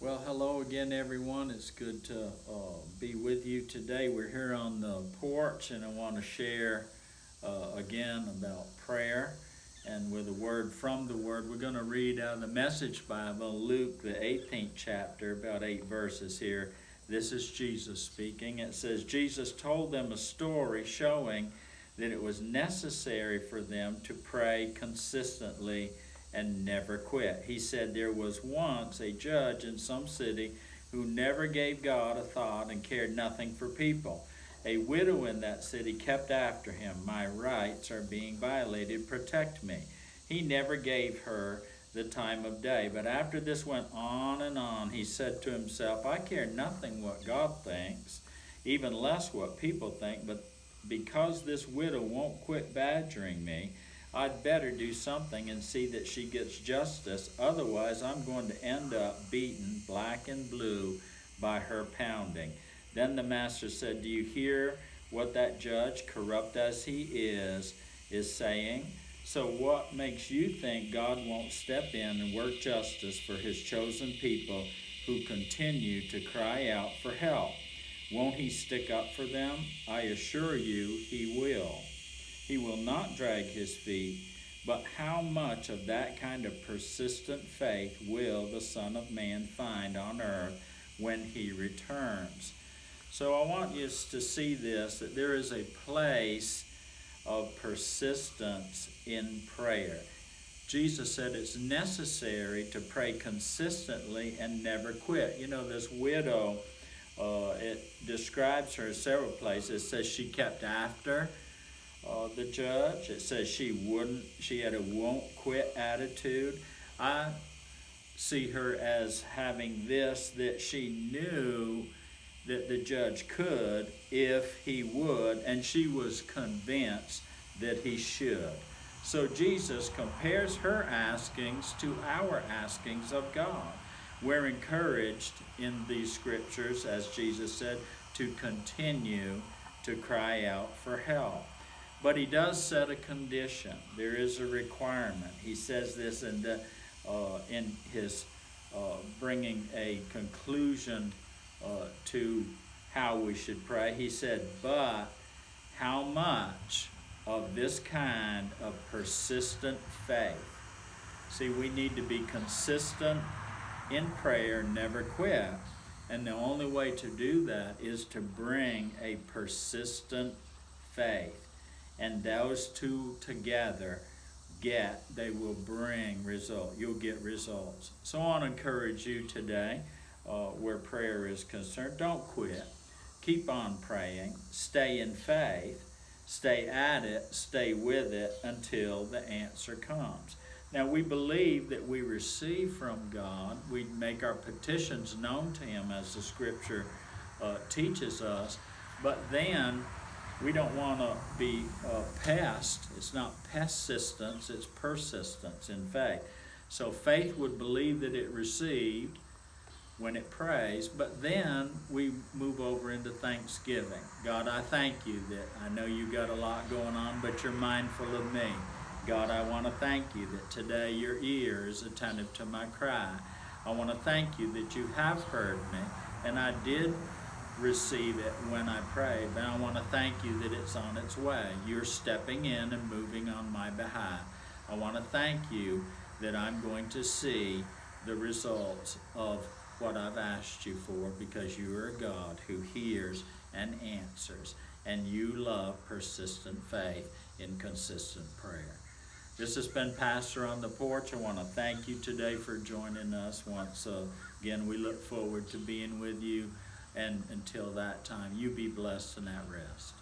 Well, hello again, everyone. It's good to be with you today. We're here on the porch, and I want to share again about prayer. And with a word from the Word, we're going to read out of the Message Bible, Luke, the 18th chapter, about 8 verses here. This is Jesus speaking. It says, Jesus told them a story showing that it was necessary for them to pray consistently and never quit. He said there was once a judge in some city who never gave God a thought and cared nothing for people. A widow in that city kept after him. My rights are being violated. Protect me. He never gave her the time of day. But after this went on and on, he said to himself, I care nothing what God thinks, even less what people think, but because this widow won't quit badgering me, I'd better do something and see that she gets justice. Otherwise, I'm going to end up beaten black and blue by her pounding. Then the master said, do you hear what that judge, corrupt as he is saying? So what makes you think God won't step in and work justice for his chosen people who continue to cry out for help? Won't he stick up for them? I assure you he will. He will not drag his feet, but how much of that kind of persistent faith will the Son of Man find on earth when he returns? So I want you to see this, that there is a place of persistence in prayer. Jesus said it's necessary to pray consistently and never quit. You know, this widow, it describes her in several places. It says she kept after the judge. It says she had a won't quit attitude. I see her as having this, that she knew that the judge could if he would, and she was convinced that he should. So Jesus compares her askings to our askings of God. We're encouraged in these scriptures, as Jesus said, to continue to cry out for help. But he does set a condition. There is a requirement. He says this in his bringing a conclusion to how we should pray. He said, but how much of this kind of persistent faith? See, we need to be consistent in prayer, never quit. And the only way to do that is to bring a persistent faith. And those two together they will bring result. You'll get results. So I want to encourage you today, where prayer is concerned, don't quit. Keep on praying. Stay in faith. Stay at it. Stay with it until the answer comes. Now, we believe that we receive from God. We make our petitions known to him as the scripture teaches us. But then we don't want to be pest. It's not persistence, it's persistence in faith. So faith would believe that it received when it prays, but then we move over into thanksgiving. God, I thank you that I know you got a lot going on, but you're mindful of me. God, I want to thank you that today your ear is attentive to my cry. I want to thank you that you have heard me, and I did receive it when I prayed, but I want to thank you that it's on its way. You're stepping in and moving on my behalf. I want to thank you that I'm going to see the results of what I've asked you for, because you are a God who hears and answers, and you love persistent faith in consistent prayer. This has been Pastor on the Porch. I want to thank you today for joining us once again. We look forward to being with you. And until that time, you be blessed and at rest.